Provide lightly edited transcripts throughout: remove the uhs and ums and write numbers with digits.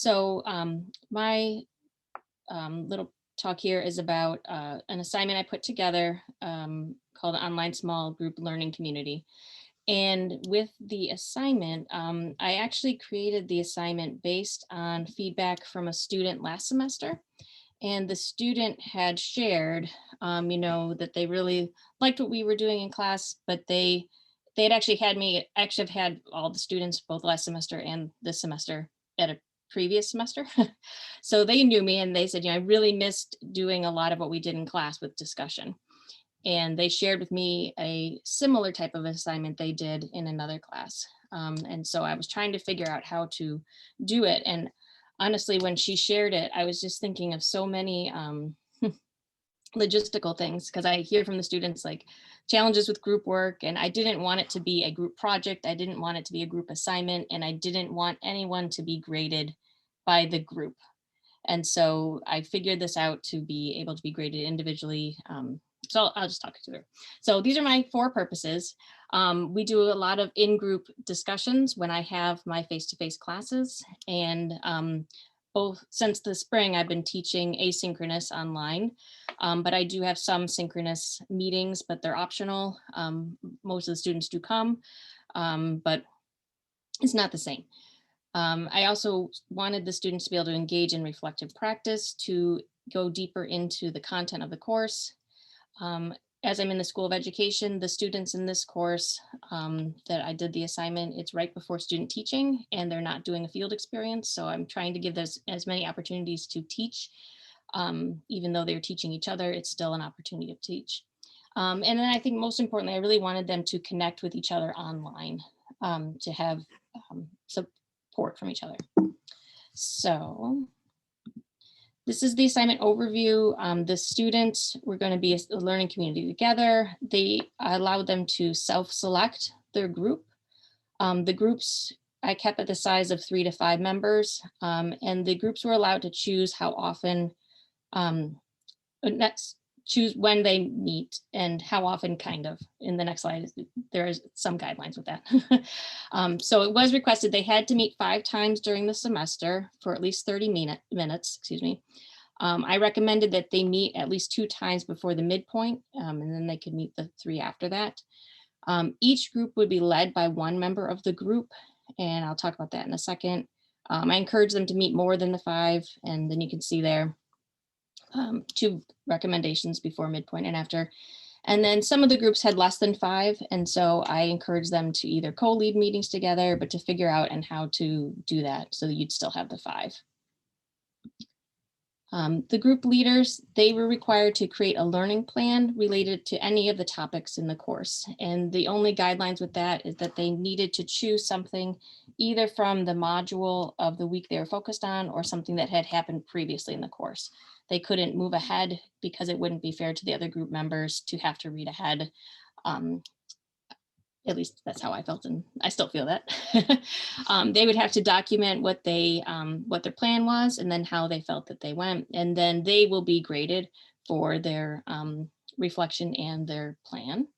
So my little talk here is about an assignment I put together called Online Small Group Learning Community. And with the assignment, I actually created the assignment based on feedback from a student last semester. And the student had shared, that they really liked what we were doing in class, but they had actually had me actually have had all the students both last semester and this semester at a previous semester. So they knew me and they said, I really missed doing a lot of what we did in class with discussion. And they shared with me a similar type of assignment they did in another class. And so I was trying to figure out how to do it. And honestly, when she shared it, I was just thinking of so many logistical things, because I hear from the students like challenges with group work, and I didn't want it to be a group project. I didn't want it to be a group assignment, and I didn't want anyone to be graded by the group. And so I figured this out to be able to be graded individually. So I'll just talk to her. So these are my 4 purposes. We do a lot of in-group discussions when I have my face-to-face classes. And both since the spring, I've been teaching asynchronous online, but I do have some synchronous meetings, but they're optional. Most of the students do come, but it's not the same. I also wanted the students to be able to engage in reflective practice to go deeper into the content of the course. As I'm in the School of Education, the students in this course that I did the assignment, it's right before student teaching and they're not doing a field experience. So I'm trying to give those as many opportunities to teach. Even though they're teaching each other, it's still an opportunity to teach. And then I think most importantly, I really wanted them to connect with each other online, to have support from each other. So this is the assignment overview. The students were going to be a learning community together. They allowed them to self-select their group. The groups I kept at the size of 3 to 5 members, and the groups were allowed to choose how often, choose when they meet and how often, kind of. In the next slide, there is some guidelines with that. So it was requested they had to meet 5 times during the semester for at least 30 minutes, excuse me. I recommended that they meet at least 2 times before the midpoint, and then they could meet the 3 after that. Each group would be led by 1 member of the group, and I'll talk about that in a second. I encourage them to meet more than the 5, and then you can see there 2 recommendations before, midpoint, and after. And then some of the groups had less than 5, and so I encourage them to either co-lead meetings together, but to figure out and how to do that so that you'd still have the 5. The group leaders, they were required to create a learning plan related to any of the topics in the course. And the only guidelines with that is that they needed to choose something either from the module of the week they were focused on or something that had happened previously in the course. They couldn't move ahead because it wouldn't be fair to the other group members to have to read ahead. At least that's how I felt, and I still feel that. They would have to document what their plan was and then how they felt that they went, and then they will be graded for their reflection and their plan.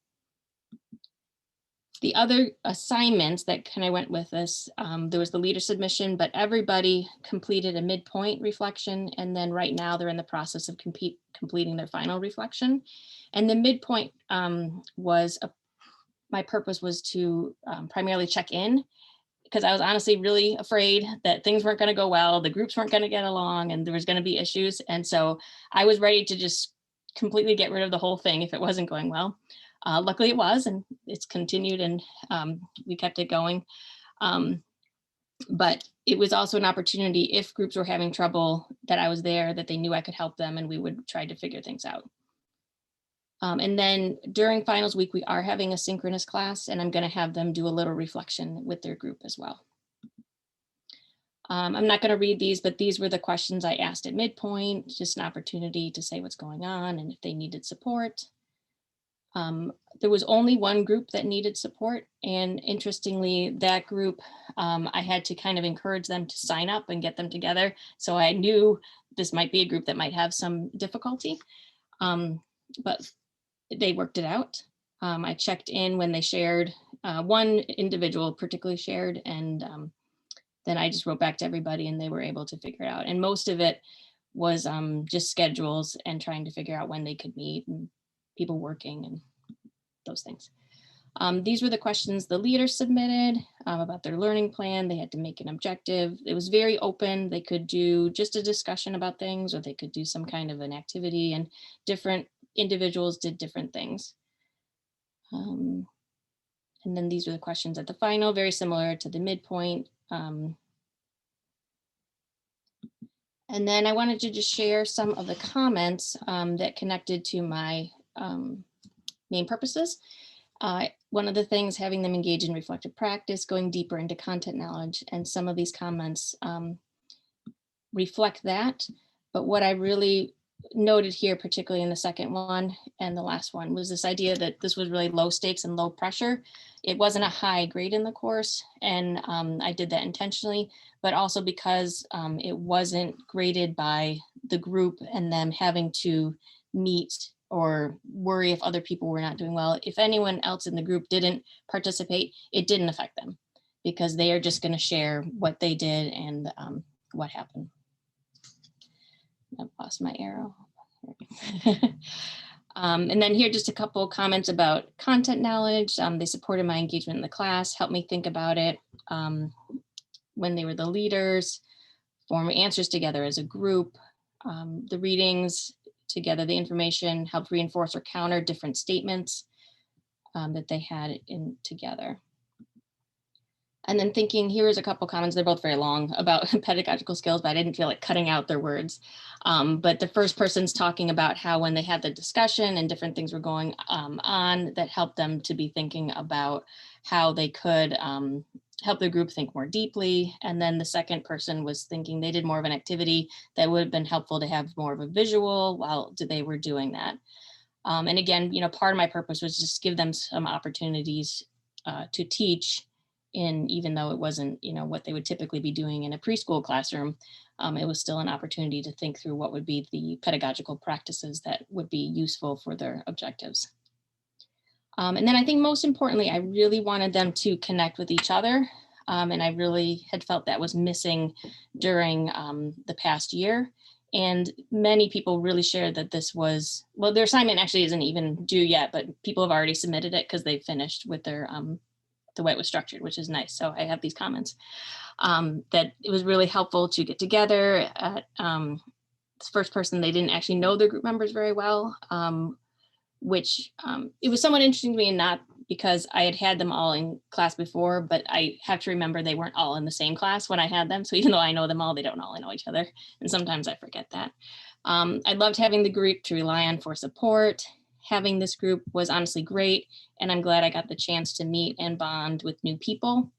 The other assignments that kind of went with this, there was the leader submission, but everybody completed a midpoint reflection, and then right now they're in the process of completing their final reflection. And the midpoint my purpose was to primarily check in, because I was honestly really afraid that things weren't going to go well, the groups weren't going to get along, and there was going to be issues. And so I was ready to just completely get rid of the whole thing if it wasn't going well. Luckily it was, and it's continued, and we kept it going. But it was also an opportunity, if groups were having trouble, that I was there, that they knew I could help them, and we would try to figure things out. And then during finals week, we are having a synchronous class, and I'm going to have them do a little reflection with their group as well. I'm not going to read these, but these were the questions I asked at midpoint, just an opportunity to say what's going on and if they needed support. There was only 1 group that needed support, and interestingly, that group, I had to kind of encourage them to sign up and get them together. So I knew this might be a group that might have some difficulty, but they worked it out. I checked in when they shared. 1 individual particularly shared, and then I just wrote back to everybody and they were able to figure it out. And most of it was just schedules and trying to figure out when they could meet and people working and those things. These were the questions the leaders submitted about their learning plan. They had to make an objective. It was very open. They could do just a discussion about things, or they could do some kind of an activity, and different individuals did different things. And then these were the questions at the final, very similar to the midpoint. And then I wanted to just share some of the comments that connected to my main purposes. One of the things, having them engage in reflective practice, going deeper into content knowledge, and some of these comments reflect that. But what I really noted here, particularly in the second one and the last one, was this idea that this was really low stakes and low pressure. It wasn't a high grade in the course, and I did that intentionally, but also because it wasn't graded by the group and them having to meet or worry if other people were not doing well. If anyone else in the group didn't participate, it didn't affect them because they are just going to share what they did and what happened. I've lost my arrow. And then here, just a couple comments about content knowledge. They supported my engagement in the class, helped me think about it when they were the leaders, form answers together as a group, the readings together, the information helped reinforce or counter different statements that they had in together. And then thinking, here's a couple comments, they're both very long, about pedagogical skills, but I didn't feel like cutting out their words. But the first person's talking about how when they had the discussion and different things were going on, that helped them to be thinking about how they could help the group think more deeply. And then the second person was thinking they did more of an activity that would have been helpful to have more of a visual while they were doing that. And again, part of my purpose was just give them some opportunities to teach, even though it wasn't, what they would typically be doing in a preschool classroom. It was still an opportunity to think through what would be the pedagogical practices that would be useful for their objectives. And then I think most importantly, I really wanted them to connect with each other. And I really had felt that was missing during the past year. And many people really shared that this was, well, their assignment actually isn't even due yet, but people have already submitted it because they finished with their, the way it was structured, which is nice. So I have these comments that it was really helpful to get together. This first person, they didn't actually know their group members very well, which it was somewhat interesting to me, and not because I had them all in class before, but I have to remember they weren't all in the same class when I had them. So even though I know them all, they don't all know each other. And sometimes I forget that. I loved having the group to rely on for support. Having this group was honestly great. And I'm glad I got the chance to meet and bond with new people.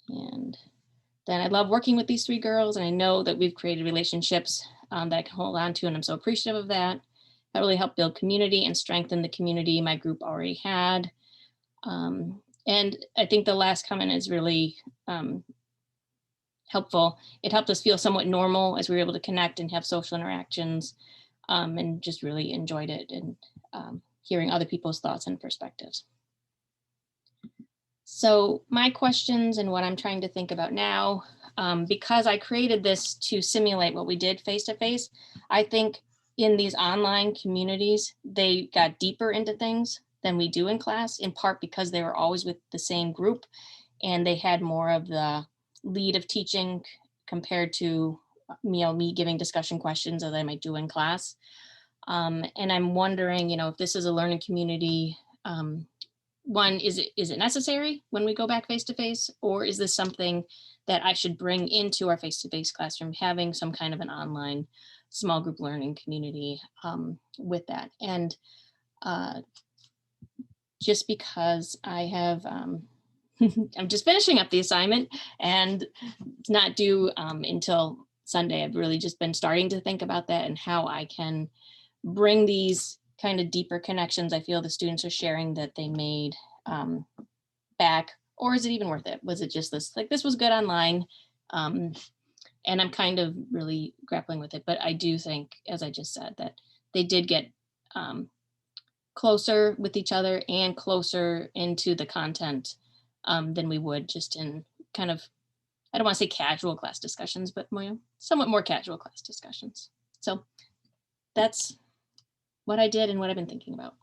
And then I love working with these three girls. And I know that we've created relationships that I can hold on to. And I'm so appreciative of that. That really helped build community and strengthen the community my group already had. And I think the last comment is really helpful. It helped us feel somewhat normal as we were able to connect and have social interactions, and just really enjoyed it, and hearing other people's thoughts and perspectives. So my questions and what I'm trying to think about now, because I created this to simulate what we did face-to-face, I think in these online communities, they got deeper into things than we do in class, in part because they were always with the same group and they had more of the lead of teaching compared to me giving discussion questions as I might do in class. And I'm wondering, if this is a learning community, one, is it necessary when we go back face-to-face, or is this something that I should bring into our face-to-face classroom, having some kind of an online small group learning community with that? And just because I have, I'm just finishing up the assignment and it's not due until Sunday. I've really just been starting to think about that and how I can bring these kind of deeper connections I feel the students are sharing that they made back, or is it even worth it? Was it just this was good online? And I'm kind of really grappling with it, but I do think, as I just said, that they did get closer with each other and closer into the content than we would just in kind of, I don't want to say casual class discussions, but more, somewhat more casual class discussions. So that's what I did and what I've been thinking about.